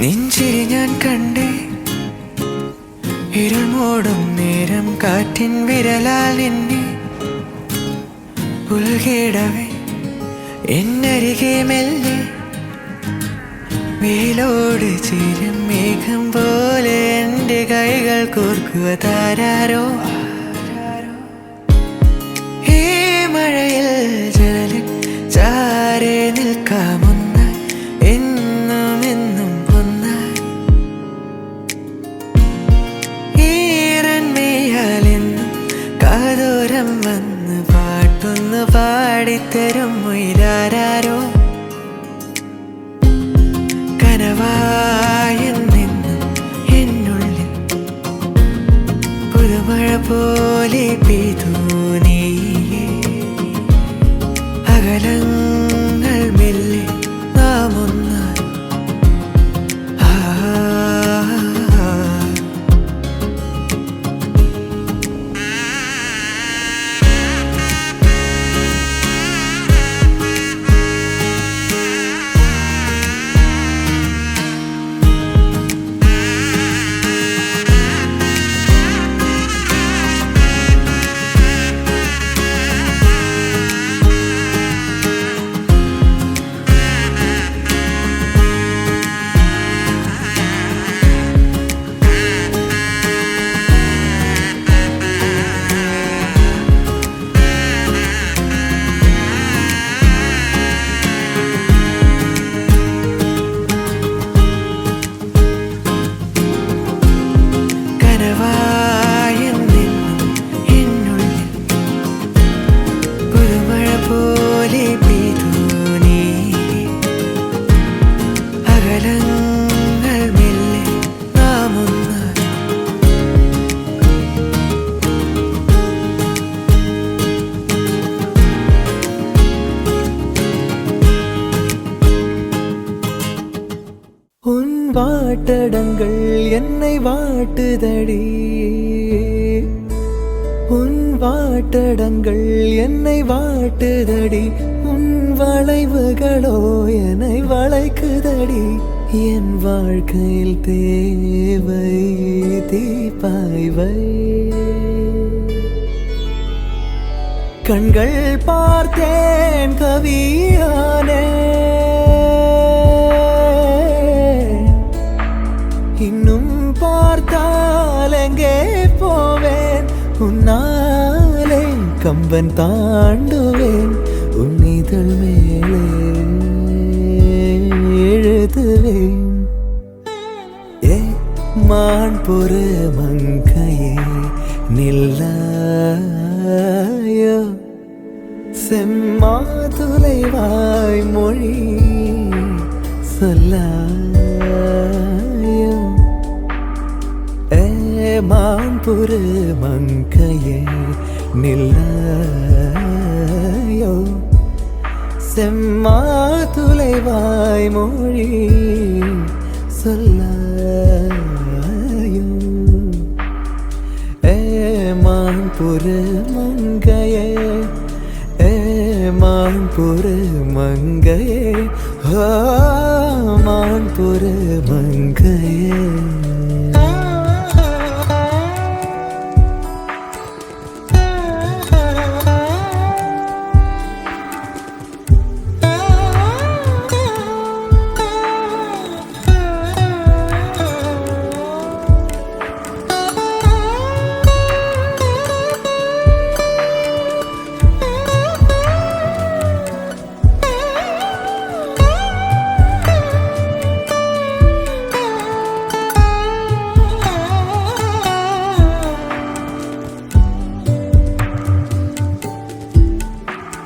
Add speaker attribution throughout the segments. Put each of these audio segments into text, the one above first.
Speaker 1: നെഞ്ചിരി ഞാൻ കണ്ടേ ഇരുൾ മൂടും നേരം കാറ്റിൻ വിരലാൽ നിന്നെ ഉൾകിടവേ എന്നരികെ മെല്ലെ വേലോട് ചേരും മേഘം പോലെ എൻ്റെ കൈകൾ കോർക്കുക താരാരോ ഈ മഴയിൽ ജനലിൽ ചാരെ നിൽക്കാമൊന്നായി എന്നും എന്നും പൊന്നായി ഈറന്മേയാൽ എന്നും കാതോരം വന്ന് പാട്ടൊന്ന് പാടിത്തരും മുയിലാരോ കനവായെന്നെന്നും എന്നുള്ളിൽ പുതുമഴ പോലെ പെയ്തു നീയേ അകലങ്ങൾ മെല്ലെ നാം ഒന്നായി
Speaker 2: வாட்டடங்கள் என்னை வாட்டுதடி உன் வாட்டடங்கள் என்னை வாட்டுதடி உன் வளைவுகளோ என்னை வளைக்குதடி என் வாழ்க்கையில் தேவை தீபாய்வை கண்கள் பார்த்தேன் கவியானே இன்னும் பார்த்தால் எங்கே போவேன் உன்னாலே கம்பன் தாண்டுவேன் உன் இதழ் மேலே எழுதுவேன் ஏ மான் பொறு மங்கையே நில்லாயோ செம்மாதுளை வாய் மொழி சொல்லாயோ மான்புரு மங்கையே நில்லாயோ செம்மாதுளை வாய் மொழி சொல்லாயோ மான்புரு மங்கையே மான்புரு மங்கையே மான்புரு மங்கையே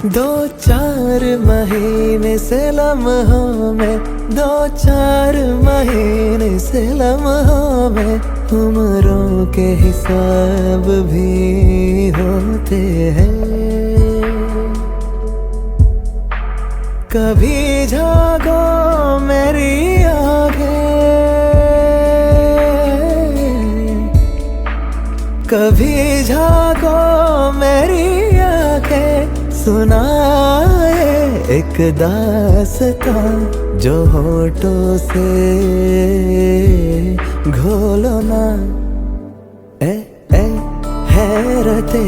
Speaker 2: दो चार महीने से लम्हों में दो चार महीने से लम्हों में उम्रों के हिसाब भी होते हैं कभी जागो मेरी आँखें कभी जागो मेरी आँखें सुनाए एक दास्तां जो होठों से घोलो ना ए ए हैरते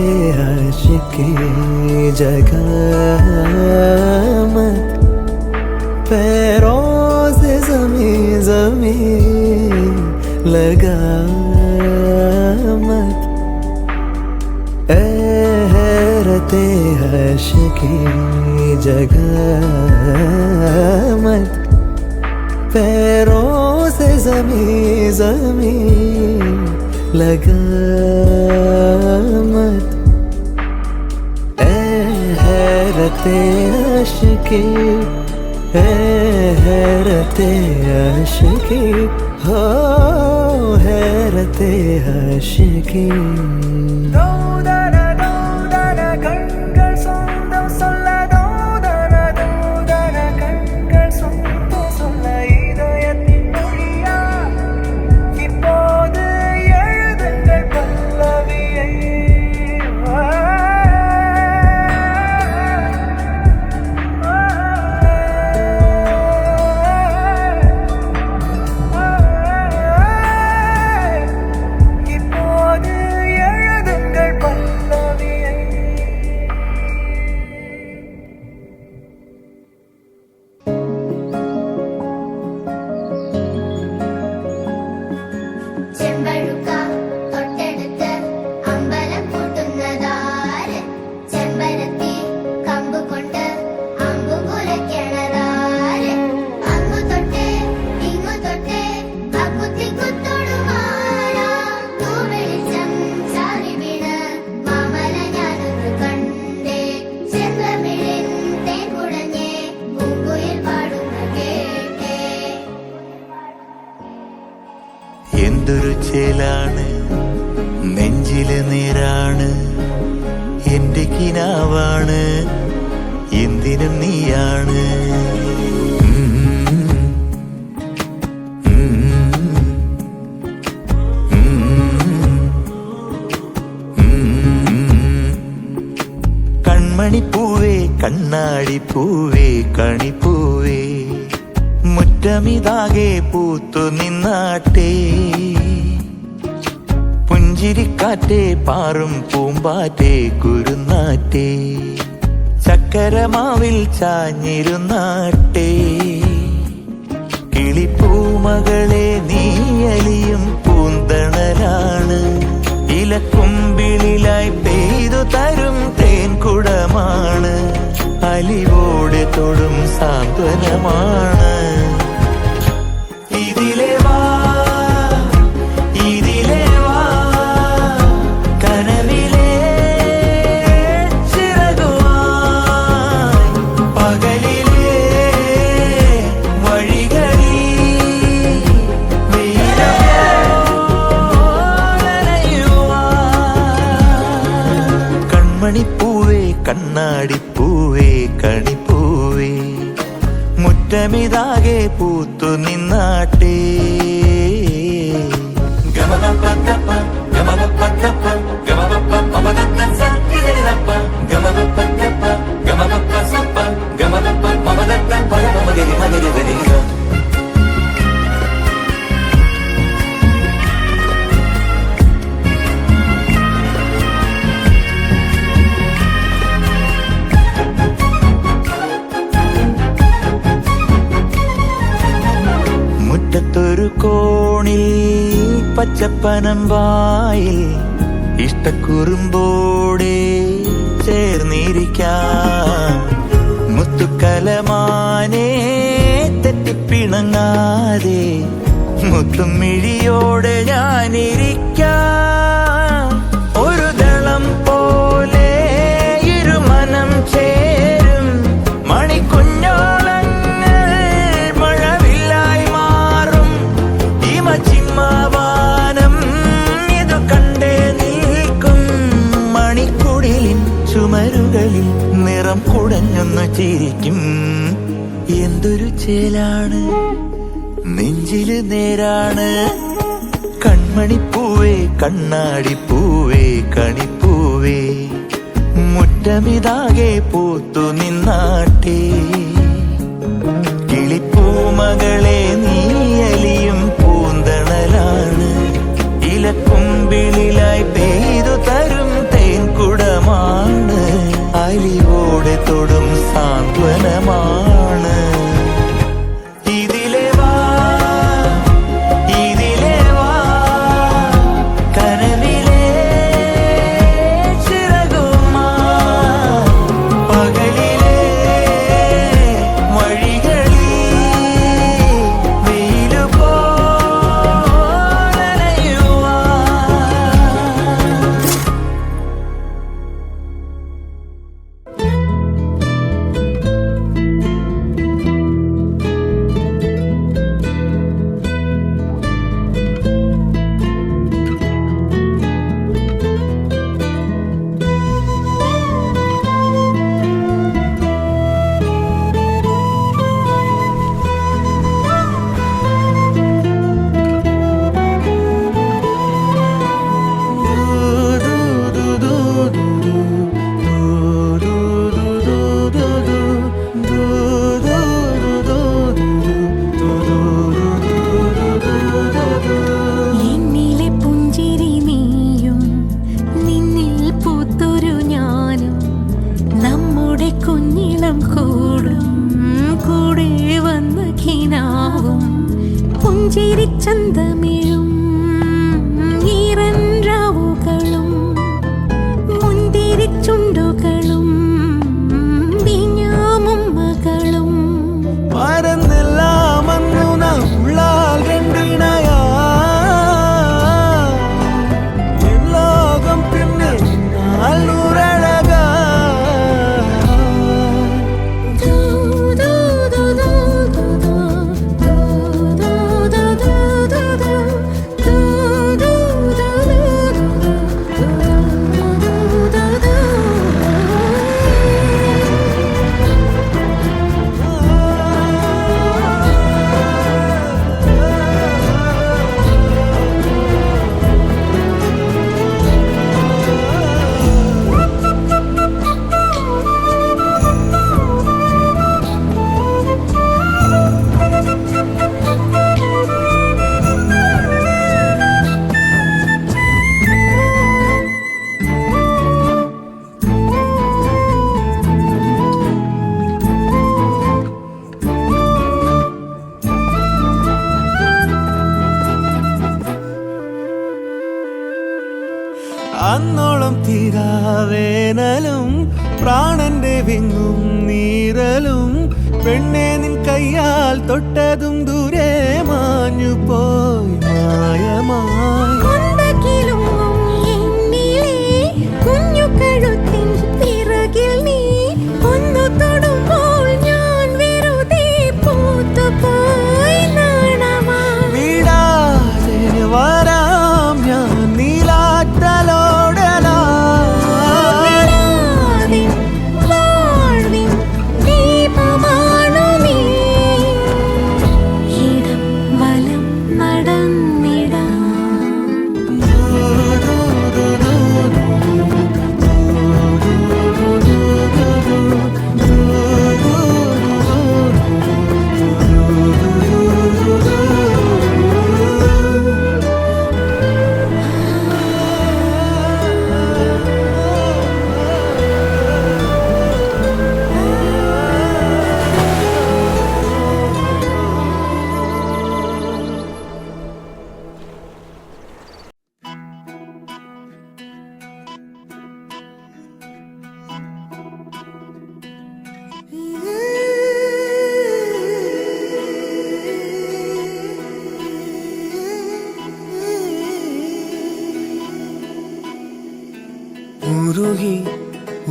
Speaker 2: आशिकी जगह मत पैरों से ज़मीं ज़मीं लगा मत ए हैरते आशिकी जगह मत पैरों से ज़मीं ज़मीं लगा मत ए हैरते आशिकी हैरते आशिकी हो हैरते आशिकी
Speaker 3: എന്തൊരു ചേലാണ് നെഞ്ചില് നീരാണ് എന്റെ കിനാവാണ് എന്തിനും നീയാണ് കൺമണിപ്പൂവേ കണ്ണാടിപ്പൂവേ കണിപ്പൂവേ മുറ്റമിതാകെ പൂത്തു നിന്നാട്ടെ പുഞ്ചിരിക്കാറ്റേ പാറും പൂമ്പാറ്റേ കുരുന്നാറ്റേ ചക്കരമാവിൽ ചാഞ്ഞിരുന്നാട്ടെ കിളിപ്പൂമകളെ നീയലിയും പൂന്തണലാണ് ഇലക്കുമ്പിളിലായി പെയ്തു തരും തേൻകുടമാണ് അലിവോടെ തൊടും സാന്ത്വനമാണ് ഇതിലെ വാ ഇതിലെ വാ കനവിലെ ചിറകുമായി പകലിലെ വഴികളിൽ കൺമണിപ്പൂവേ കണ്ണാടിപ്പൂവേ കണിപ്പൂവേ മുറ്റമിതാകെ പൂത്തു നിന്നാട്ടെ മുറ്റത്തൊരു കോണിൽ പച്ചപ്പനമ്പായിൽ ഇഷ്ടക്കുറുമ്പോടെ ചേർന്നിരിക്കാം മുത്തുക്കലമാനെ തെറ്റിപ്പിണങ്ങാതെ മുത്തും മിഴിയോടെ ഞാനിരിക്കാം ഒരു ദളം പോലെ ഇരുമനം ചേരും മണിക്കുഞ്ഞോളങ്ങൾ മഴവില്ലായി മാറും ഹിമചിമ്മാവാനം ഇതു കണ്ടേ നിൽക്കും മണിക്കുടിലിൻ ചുമരുകളിൽ നിറം കുടഞ്ഞൊന്നു ചിരിക്കും എന്തൊരു ചേലാണ് നെഞ്ചില് നേരാണ് കൺമണിപ്പൂവേ കണ്ണാടിപ്പൂവേ കണിപ്പൂവേ മുറ്റമിതാകെ പൂത്തു നിന്നാട്ടെ പാടട്ടെ. കിളിപ്പൂമകളെ നീയലിയും പൂന്തണലാണ്, ഇലക്കുമ്പിളിലായി പെയ്തു തരും തേൻകുടമാണ്, അലിവോടെ തൊടും സാന്ത്വനമാണ്.
Speaker 4: ചന്തമിഴും ഈറൻറാവുകളും മുന്തിരിച്ചുണ്ടുകളും വിഞ്ഞാമുമ്മകളും
Speaker 2: മറന്നെല്ലാം അന്നു നാം ഉള്ളാൽ രണ്ടിണയാ ലോകം പിന്നെ നൂറഴകാ അന്നോളം തീരാവേനലും പ്രാണന്റെ വിങ്ങും നീരലും പെണ്ണെ നിൻ കയ്യാൽ തൊട്ടതും ദൂരെ മാഞ്ഞു പോയി മായമായി
Speaker 4: കുഞ്ഞു കഴുത്തിൻ പിറകിൽ നീ ഒന്നു തൊടുമ്പോൾ ഞാൻ വെറുതെ പൂത്തുപോയി നാണമാ
Speaker 2: വിടാതെ വരാം ഞാൻ നീലാറ്റലോ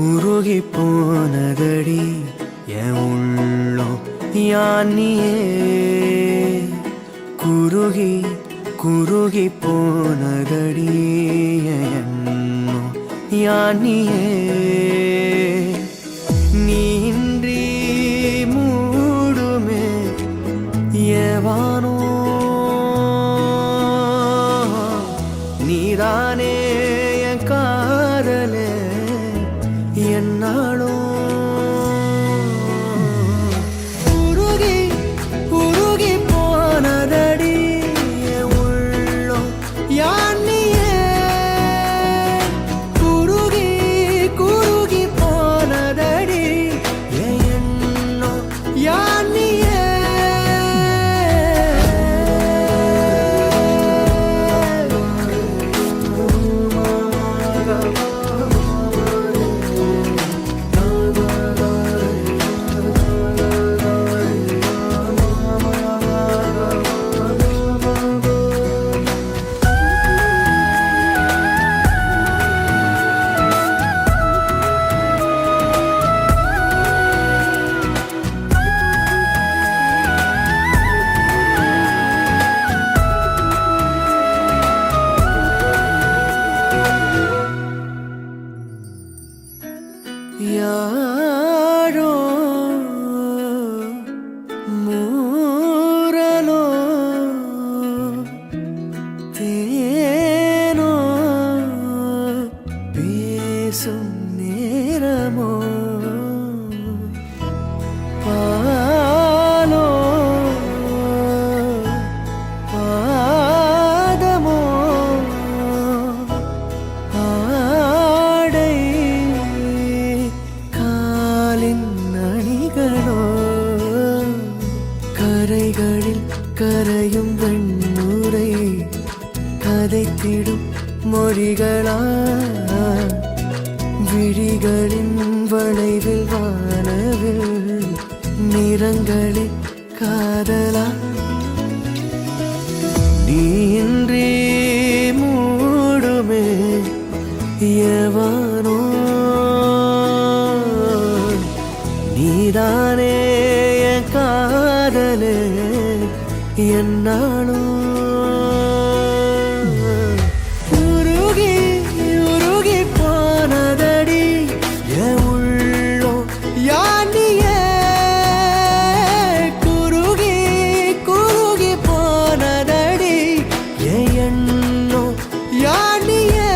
Speaker 2: ഉരുകി പോനതടി ഉള്ളോ യാനിയേ കുരുകി പോനതടി എന്നോ യാനിയേ നീന്ത്രി മൂടുമേ യവാനോ നീതാനേ காதலே என்னாலும் மொழிகளா விழிகளின் வளைவில் வானவில் நிறங்களில் காதலா நீ இன்றி மூடுமே எவனோ நீதானே என் காதலே என்னாலும் உருகி உருகி போனதடி என் உள்ளோ யானியே குருகி குருகி போனதடி என் எண்ணோ யானியே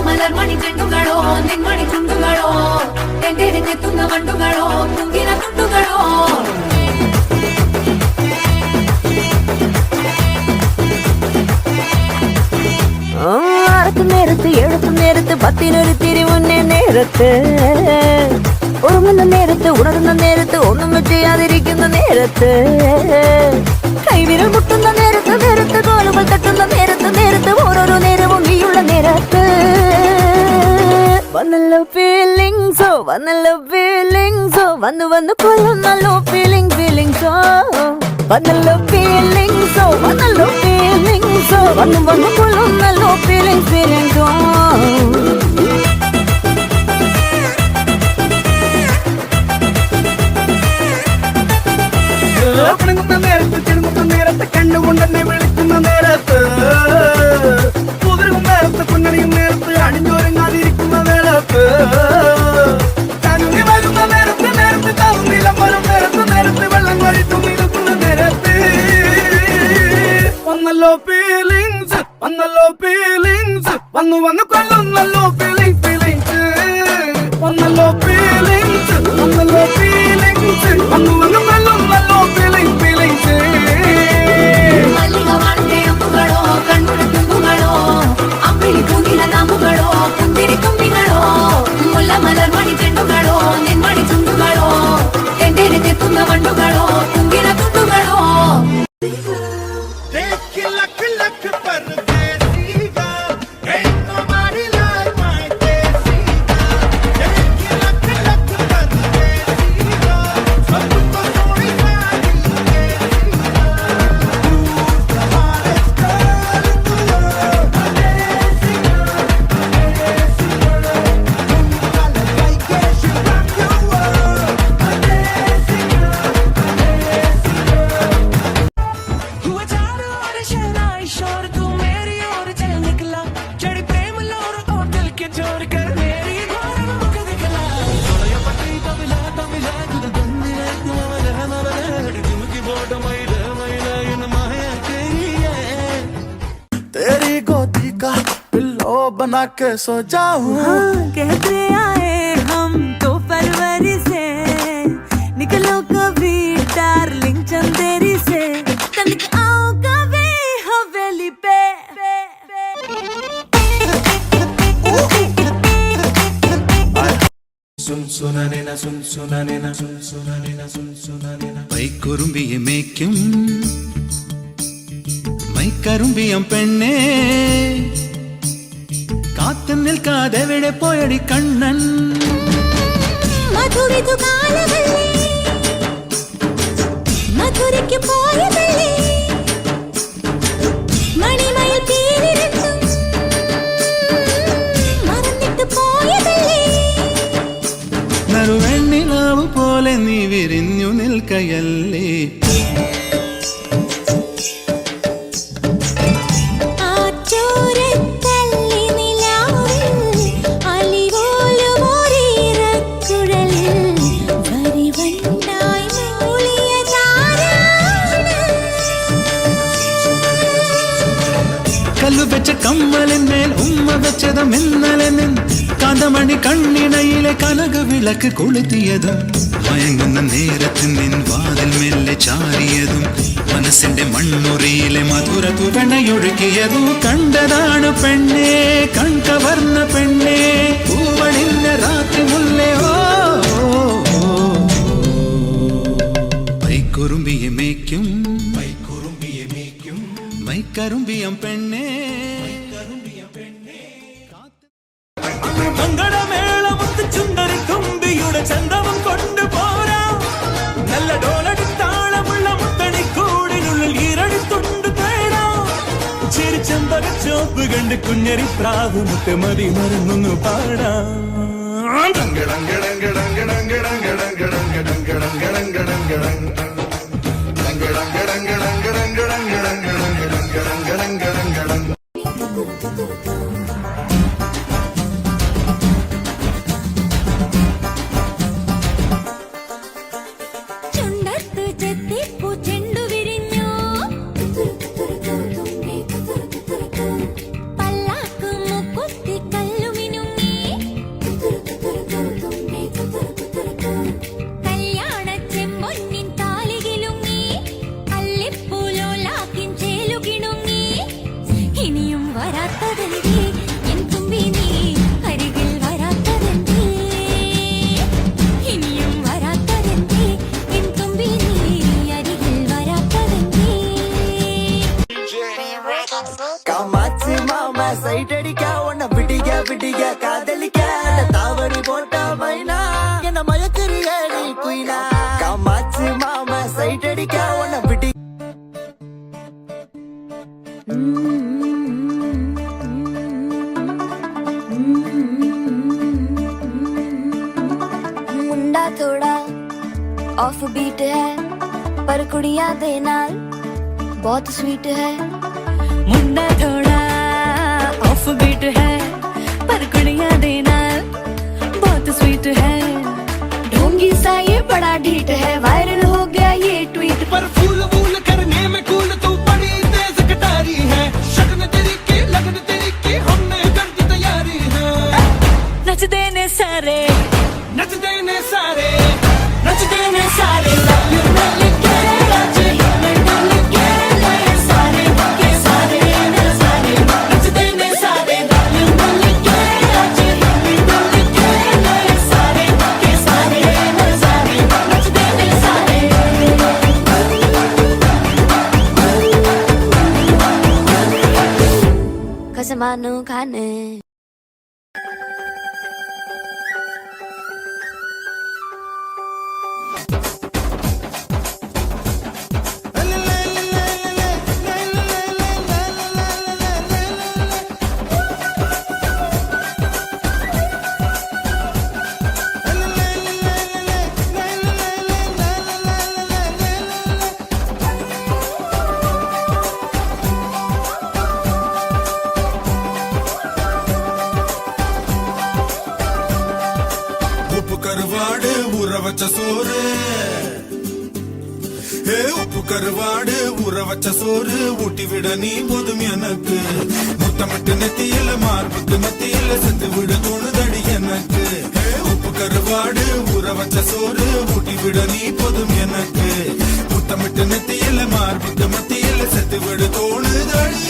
Speaker 4: മലർമണി ചെണ്ടുകളോ നെന്മണി ചുണ്ടുകളോ എത്തുന്ന വണ്ടുകളോ കുങ്കിന തുണ്ടുകളോ അറക്കും നേരത്ത് എഴുത്തും നേരത്ത് പത്തിനൊരു തിരിമുന്നേ നേരത്ത് ഉറങ്ങുന്ന നേരത്ത് ഉണരുന്ന നേരത്ത് ഒന്നും ചെയ്യാതിരിക്കുന്ന നേരത്ത് കൈവിരൽ മുട്ടുന്ന നേരത്ത് നേരത്ത് കോലുകൾ തട്ടുന്ന നേരത്ത് നേരത്ത് ഓരോരോ നേരവും നീയുള്ള നേരത്ത് വന്നല്ലോ ഫീലിങ്സോ വന്നല്ലോ ഫീലിങ്സോ വന്നു വന്നു കൊല്ലുന്നല്ലോ ഫീലിങ്സോ വന്നല്ലോ ഫീലിങ്സോ വന്നല്ലോ ഫീലിങ്സോ വന്നു വന്നു കൊല്ലുന്നല്ലോ ഫീലിങ്സോ
Speaker 2: പിണങ്ങുന്ന നേരത്ത് ചിണുങ്ങുന്ന നേരത്ത് കണ്ണുകൊണ്ടെന്നെ വിളിക്കുന്ന നേരത്ത് കുതിരും നേരത്ത് കുഞ്ഞണിയും നേരത്ത് അണിഞ്ഞൊരുങ്ങാതിരിക്കുന്ന നേരത്ത് തനുങ്ങി വരുന്ന നേരത്ത് നേരത്ത് തന്നിലം വരും നേരത്ത് നേരത്ത് വെള്ളം വഴിച്ചു നിൽക്കുന്ന നേരത്ത് വന്നല്ലോ ഫീലിങ്സ് വന്നു വന്നു കൊള്ളുന്നല്ലോ ഫീലിങ്സ് വന്നല്ലോ ഫീലിങ്സ് വന്നു വന്നു കൊള്ളുന്നല്ലോ ഫീലിങ്സ്
Speaker 4: മല്ലികവാണത്തെ അമ്പുകളോ കൺമുടക്കുകളോ അമ്പിളി പൂങ്ങിന നാമ്പുകളോ കുന്തിരി തുമ്പികളോ മുല്ല മലർമണി ചെണ്ടുകളോ നെന്മണി ചുണ്ടുകളോ എത്തുന്ന വണ്ടുകളോ കുങ്കിന തുണ്ടുകളോ
Speaker 2: तेरी गोदी का पिल्लो बना के सो जाऊं
Speaker 5: कहते आए हम तो फरवरी से निकलो कभी डार्लिंग चंदेरी से तनिक आओ कभी हवेली पे
Speaker 3: പൈക്കുറുമ്പിയെ മേയ്ക്കും മൈക്കറുമ്പിയം പെണ്ണേ കാത്തു നിൽക്കാതെ എവിടെ പോയടി കണ്ണൻ
Speaker 4: മധുരിതു കാലവല്ലേ മധുരയ്ക്ക് പോയതല്ലേ മണിമയിൽ തീരിരണ്ടും മറന്നിട്ട് പോയതല്ലേ
Speaker 3: നറുവെണ്ണിലാവ് പോലെ നീ വിരിഞ്ഞു നിൽക്കയല്ലേ കല്ലു വെച്ച കമ്മലിന്മേൽ ഉമ്മ വെച്ചതും ഇന്നലെ നിൻ കാന്തമണി കണ്ണിണയിലെ കനക വിളക്ക് കൊളുത്തിയതും മയങ്ങുന്ന നേരത്ത് നിൻ വാതിൽ മെല്ലെ ചാരിയതും മനസ്സിന്റെ മണ്ണുറിയിലെ മധുര തുവണയൊഴുകിയതും കണ്ടതാണ് പെണ്ണേ കൺകവർന്ന പെണ്ണേ പൂവണിന്ന കരുമ്പിയം പെണ്ണേ
Speaker 6: മംഗളമേളമുത്ത് ചുണ്ടരി തുമ്പിയുടെ ചന്തവും കൊണ്ടുപോരാ നല്ല ഡോലടി താളമുള്ള മുത്തണിക്കൂടിനുള്ളിൽ ഈരടിത്തുണ്ട് തേടാ ചിരിച്ചമ്പക ചോപ്പ് കണ്ട് കുഞ്ഞരി പ്രാവ് മുത്തമതി മറന്നൊന്നു പാടാ
Speaker 5: ചുണ്ടത്ത് ചെത്തിപ്പൂ ചെണ്ടു വിരിഞ്ഞു പല്ലാക്ക് മുക്കുത്തി കല്ലുമിനുങ്ങി കല്യാണ ചെമ്പൊന്നിൻ താലികിലുങ്ങി അല്ലിപ്പൂലോലാക്കിൻ ചേലുകിണുങ്ങി ഇനിയും വരാത്തതെന്തേ എൻ തുമ്പി നീ അരികിൽ വരാത്തതെന്തേ ഇനിയും വരാത്തതെന്തേ എൻ തുമ്പി നീ അരികിൽ വരാത്തതെന്തേ
Speaker 2: காமாட்சி மாமா சைட் அடிக்க உன்னை விடிக விடிக காதலிக்க தாவணி போட்ட மைனா என்ன மயக்கிறிய நீ குயினா காமாட்சி மாமா சைட் அடிக்க உன்னை விடி
Speaker 5: मुंडा थोड़ा ऑफ बीट है पर कुड़ियां दे नाल बहुत स्वीट है मुंडा थोड़ा ऑफ बीट है पर कुड़ियां दे नाल बहुत स्वीट है ढोंगी सा ये बड़ा ढीठ है वायरल हो गया ये ट्वीट
Speaker 6: पर फूल वूल करने में कूल तू बड़ी तेज कटारी है शक्ल तेरी की लगन तेरी की हमने कर दी तैयारी है
Speaker 5: नच देने सारे
Speaker 6: नच देने सारे नच देने सारे
Speaker 5: कसमानु खाने
Speaker 3: உப்பு கருவாடு ஊற வச்ச சோறு உப்பு கருவாடு ஊற வச்ச சோறு ஊட்டி விட நீ போதும் எனக்கு முத்தமிட்டு நெத்தியில மார்புக்கு மத்தியில செத்து விட தோணுதடி எனக்கு உப்பு கருவாடு ஊற வச்ச சோறு ஊட்டி விட நீ போதும் எனக்கு முத்தமிட்டு நெத்தியில மார்புக்கு மத்தியில செத்து விட தோணுதடி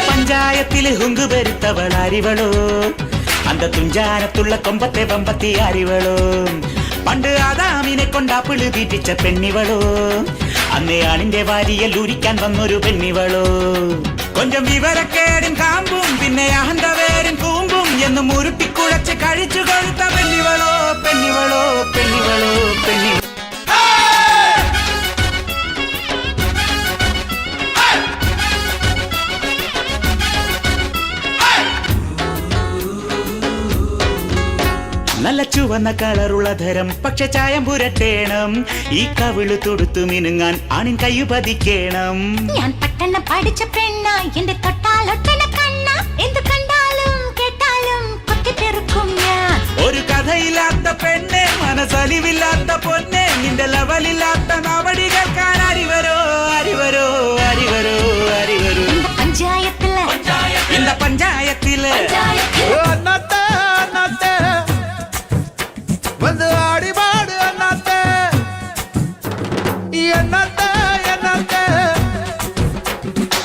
Speaker 7: പഞ്ചായത്തില് ഹുങ്ക് പെരുത്തവൾ അരിവളോ അന്ത തുഞ്ചാനത്തുള്ള കൊമ്പത്തെ വമ്പത്തി അരിവളോ പണ്ട് ആദാമിനെ കൊണ്ടാപ്പിള് തീറ്റിച്ച പെണ്ണിവളോ അന്നേ ആണിന്റെ വാരിയൽ ഉരിക്കാൻ വന്നൊരു പെണ്ണിവളോ കൊഞ്ചം വിവരക്കേടും കാമ്പും പിന്നെ അഹന്തവേരും കൂമ്പും എന്നും ഉരുട്ടിക്കുഴച്ച് കഴിച്ചു കൊഴുത്ത പെണ്ണിവളോ പെണ്ണിവളോ പെണ്ണിവളോ പെണ്ണിവളോ നല്ല ചുവന്ന കളറുള്ള ധരം പക്ഷെ ചായം പുരട്ടേണം ഈ കവിള് തൊടുത്തു മിനുങ്ങാൻ ആണിൻ കയ്യു പതിക്കേണം
Speaker 8: ഞാൻ പട്ടണം പഠിച്ച പെണ്ണ എന്റെ തൊട്ടാലൊട്ടന കണ്ണ എന്ത് കണ്ടാലും കേട്ടാലും കൊത്തിപ്പെറുക്കും ഞാൻ
Speaker 7: ഒരു കഥയില്ലാത്ത പെണ്ണെ മനസ്സലിവില്ലാത്ത പൊന്നെ നിന്റെ ലവലില്ലാത്ത നാവടി കേൾക്കാൻ അരിവരോ അരിവരോ അരിവരോ അരിവരോ
Speaker 8: இந்த
Speaker 7: പഞ്ചായത്തില്
Speaker 2: அண்ணாத்தே அண்ணாத்தே வந்து ஆடி பாடு அண்ணாத்தே அண்ணாத்தே அண்ணாத்தே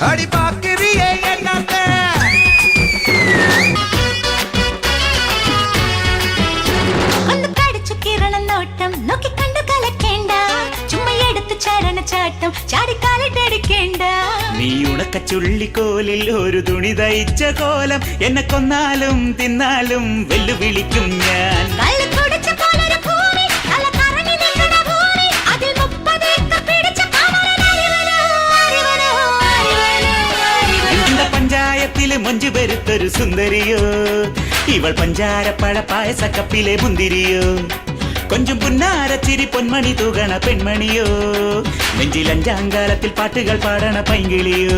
Speaker 2: அடி பாக்கிறியே அண்ணாத்தே
Speaker 8: ഒന്ന് കടിച്ചു കിരണം നോട്ടം നോക്കി കണ്ടു കലക്കേണ്ട ചുമ്മ എടുത്ത് ചരണച്ചാട്ടം ചാടിക്കാലിട്ടടിക്കേണ്ട
Speaker 7: നീ ഉണക്ക ചുള്ളിക്കോലിൽ ഒരു തുണി തയ്ച്ച കോലം എന്നെ കൊന്നാലും തിന്നാലും വെല്ലുവിളിക്കും ഞാൻ இந்த പഞ്ചായത്തില് മഞ്ജു പെരുത്തൊരു സുന്ദരിയോ ഇവൾ പഞ്ചാരപ്പഴ പായസക്കപ്പിലെ മുന്തിരിയോ കൊഞ്ചും പുന്നാരച്ചിരി പൊന്മണി തൂകണ പെൺമണിയോ നെഞ്ചിൽ അഞ്ചാങ്കാലത്തിൽ പാട്ടുകൾ പാടണ പൈങ്കിളിയോ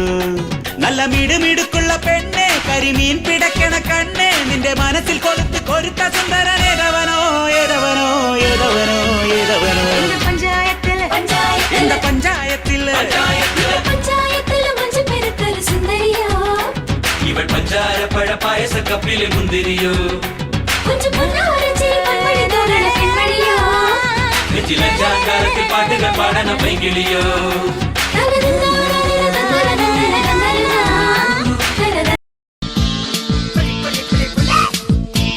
Speaker 7: നല്ല മിടുമിടുക്കുള്ള പെണ്ണെ കരിമീൻ പിടക്കണ കണ്ണെ നിന്റെ മനസ്സിൽ കൊളുത്ത് കൊരുത്ത സുന്ദരൻ ഏതവനോ ഏതവനോ ഏതവനോ ഏതവനോ இந்த പഞ്ചായത്തില്
Speaker 6: ഇവൾ പഞ്ചാരപ്പഴ പായസ കപ്പിലെ മുന്തിരിയോ നെഞ്ചിലഞ്ചാങ്കാലത്തിൽ പാട്ടുകൾ പാടണ പൈങ്കിളിയോ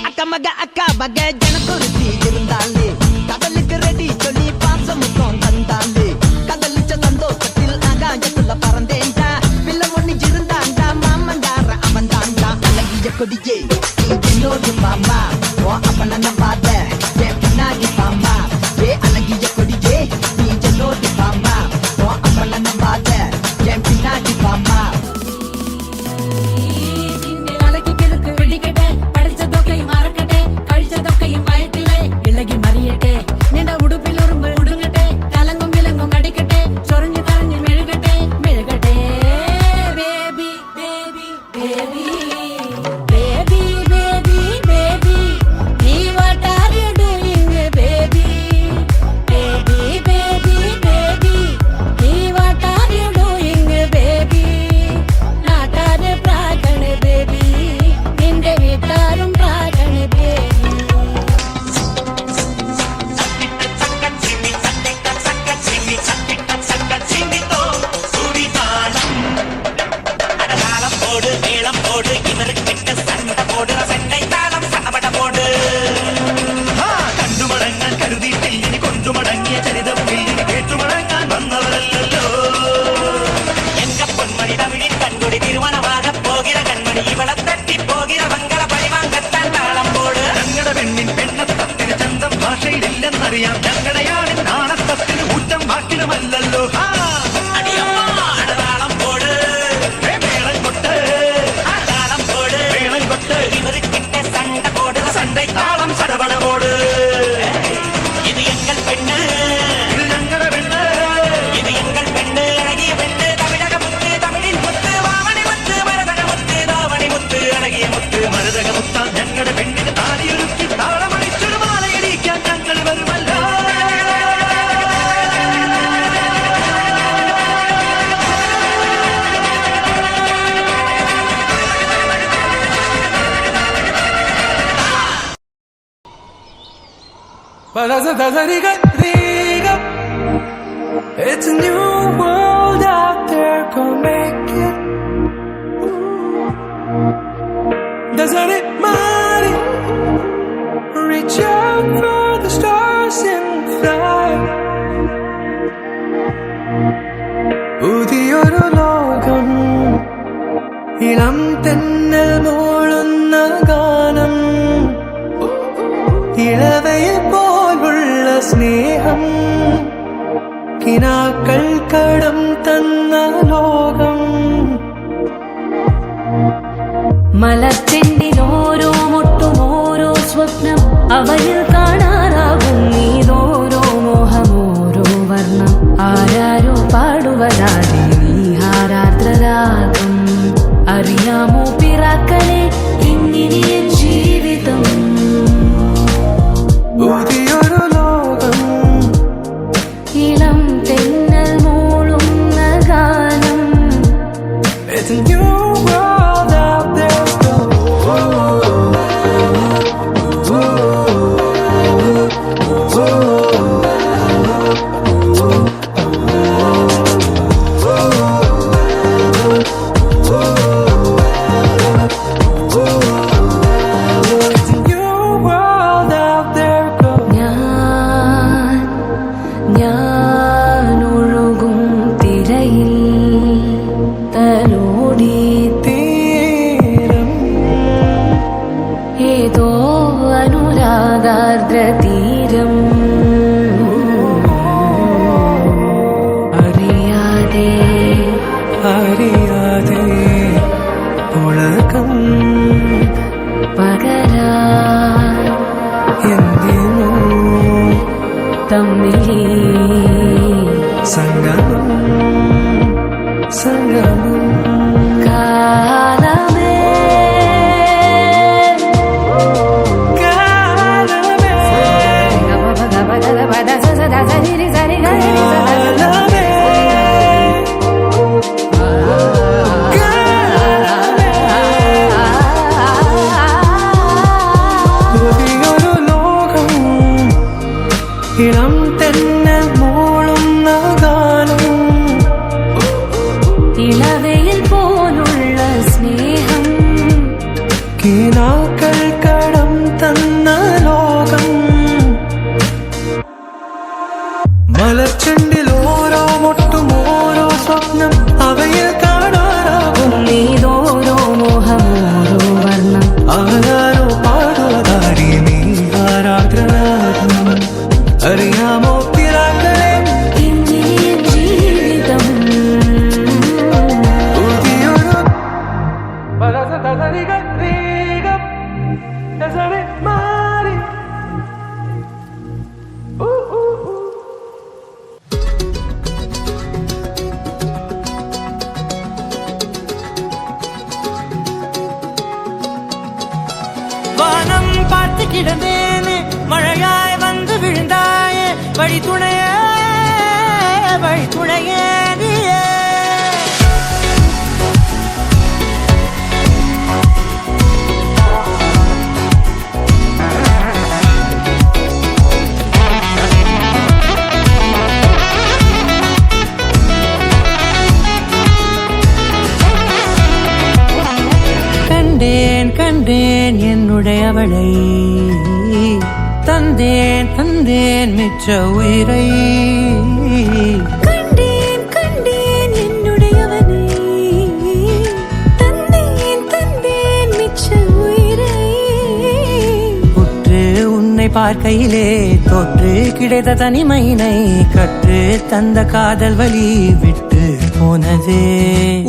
Speaker 9: அக்கமக அக்கா பக ஜனக்குருத்தி இருந்தாலே கடலுக்கு ரெடி சொல்லி பாசமுத்தம் தந்தாலே கடலிச்ச சந்தோஷத்தில் ஆகாயத்துல பறந்தேன்டா பிள்ளை ஒண்ணு இருந்தாண்டா மாமண்டார அவன்தாண்டா அழகிய கொடியே என்னோடு மாமா ஓ அப்பன பாத என் பின்னாடி மாமா ஏ அழகிய கொடியே நீ என்னோடு மாமா ஓ அப்பன பாத என் பின்னாடி மாமா
Speaker 1: It's a new world out there, go make it. Doesn't it matter? Reach out for the stars and fly. പുതിയൊരു ലോകം ഇളം തെന്നൽ മൂളുന്ന ഗാനം ഇളവയിൽ പോലുള്ള സ്നേഹം കിനാക്കൾ കടം തന്ന ലോകം
Speaker 4: മലച്ചെണ്ടിൽ ഓരോ മുട്ടും ഓരോ സ്വപ്നം അവയിൽ
Speaker 1: It's a new world out there. It's a new world out there. Go.
Speaker 5: ഞാൻ ഒഴുകും തിരയിൽ തലോടി
Speaker 1: തീരം
Speaker 5: ഏതോ അനുരാഗാർദ്ര തീരം അറിയാതെ
Speaker 1: അറിയാതെ പുളകം
Speaker 5: പകരാ
Speaker 1: എന്തിനോ
Speaker 5: തമ്മിലേ
Speaker 1: സംഗമം സംഗമം
Speaker 5: കാലമേ
Speaker 1: കാലമേ പുതിയൊരു ലോകം ഇളം തന്നെ മൂളുന്ന ഗാനം
Speaker 5: ഇളവയിൽ പോലുള്ള സ്നേഹം
Speaker 1: കിനാക്കൾ കടം തന്ന ലോകം മലർച്ചെണ്ടിൽ ഓരോ മൊട്ടും ഓരോ സ്വപ്നം അവയിൽ കാണാനാകും
Speaker 5: നീതോരോ മോഹമോരോ വർണ്ണം
Speaker 1: ആരാരോ പാടുവതാരി നീ ആരാഗ്രനാഥം അറിയാമോ പിറാക്കളെ
Speaker 5: ഇനിയും ജീവിതം
Speaker 1: പുതിയൊരു മാറി
Speaker 2: வானம் பார்த்து கிடந்தேனே மழையாய் வந்து விழுந்தாயே வழி துணையே நீயே கண்டேன் கண்டேன் என்னுடையவளை தந்தேன் தந்தேன் மிச்ச உயிரை
Speaker 5: கண்டேன் கண்டேன் என்னுடையவனை தந்தேன் தந்தேன் மிச்ச உயிரை
Speaker 2: உற்று உன்னை பார்க்கையிலே தொற்று கிடைத்த தனிமையினை கற்று தந்த காதல் வழி விட்டு போனதே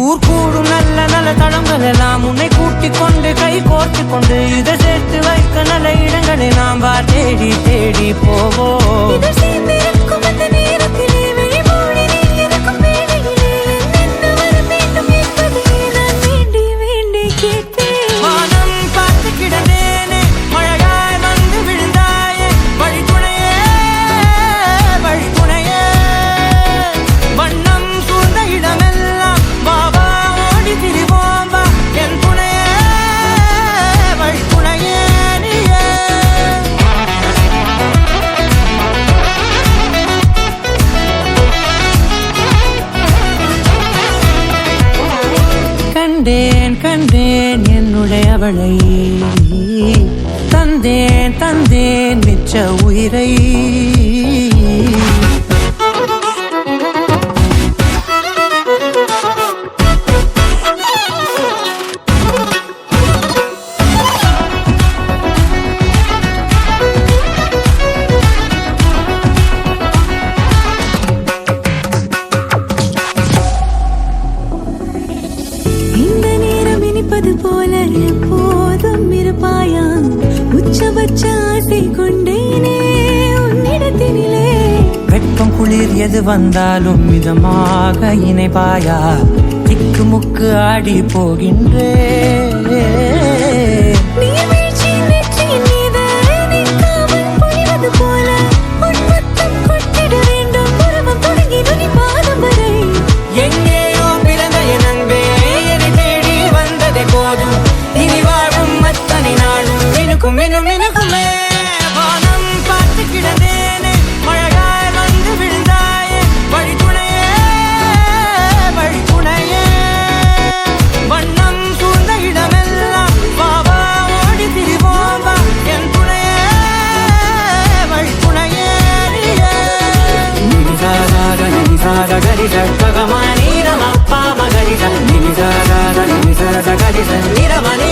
Speaker 2: ஊர் கூடும் நல்ல நல்ல தளங்கள் எல்லாம் உன்னை கூட்டிக் கொண்டு கை கோர்த்து கொண்டு இதை சேர்த்து வைக்க நல்ல இடங்களை நாம் வா தேடி தேடி போவோம்
Speaker 5: இதழ் சேர்ந்திருக்கும் அந்த நேரத்திலே விழிமூடி நீ இருக்கும் வேளையிலே என்னென்ன வர வேண்டும் என்பதை நான் வேண்டி வேண்டி கேட்பேன்
Speaker 2: வானம் பார்த்து கிடந்தேனே மழையாய் வந்து விழுந்தாயே வழி துணையே வண்ணம் சூழ்ந்த இடமெல்லாம் பாபா ஓடி திரிவோம் வா என் துணையே வழி துணையே நீயே கண்டேன் கண்டேன் என்னுடையவளை தந்தேன் தந்தேன் மிச்ச உயிரை
Speaker 5: இந்த நேரம் இனிப்பது போல எப்போதும் இருப்பாயா உச்சபட்ச ஆசை கொண்டேனே உன்னிடத்தினிலே
Speaker 2: வெட்கம் குளிர் எது வந்தாலும் மிதமாக இணைப்பாயா திக்கு முக்கு ஆடி போகின்றே
Speaker 5: நீர்வீழ்ச்சியின் நெற்றியின் மீது நிற்காமல் பொழிவது போல உன் முத்தம் கொட்டிட வேண்டும் உருவம் தொடங்கி நுனி பாதம் வரை
Speaker 2: எங்கேயோ பிறந்த என் அன்பே என்னை
Speaker 9: சகடி நீரமணி